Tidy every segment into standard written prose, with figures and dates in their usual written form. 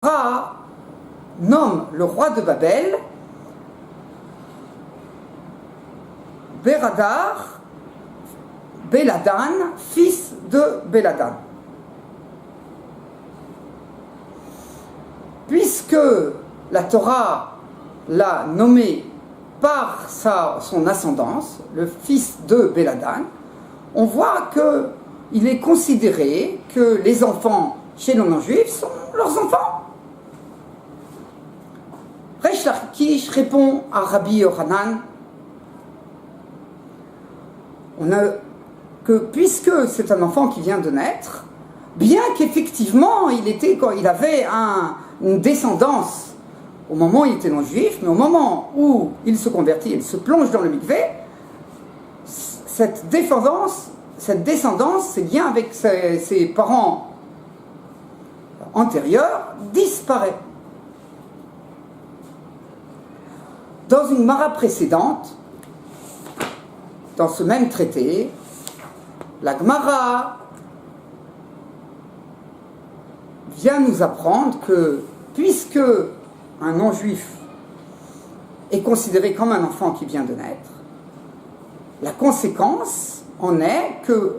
Ra nomme le roi de Babel Beradar, Beladan, fils de Beladan. Puisque la Torah l'a nommé par son ascendance, le fils de Beladan, on voit qu'il est considéré que les enfants chez les non-juifs sont leurs enfants. Reish Lakish répond à Rabbi Yochanan que puisque c'est un enfant qui vient de naître, bien qu'effectivement il avait une descendance au moment où il était non-juif, mais au moment où il se convertit, il se plonge dans le mikvé, cette descendance, ses liens avec ses parents antérieurs disparaît. Dans une mara précédente, dans ce même traité, la Gemara vient nous apprendre que puisque un non-juif est considéré comme un enfant qui vient de naître, la conséquence en est que,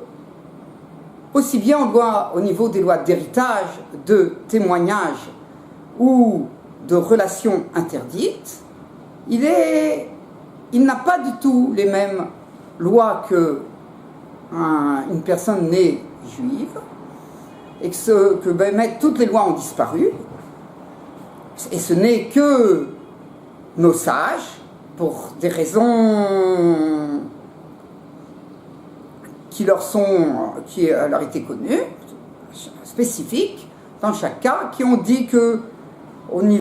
aussi bien on doit, au niveau des lois d'héritage, de témoignage ou de relations interdites, il n'a pas du tout les mêmes lois qu'une personne née juive, et que toutes les lois ont disparu, et ce n'est que nos sages, pour des raisons qui leur étaient connues, spécifiques, dans chaque cas, qui ont dit que au niveau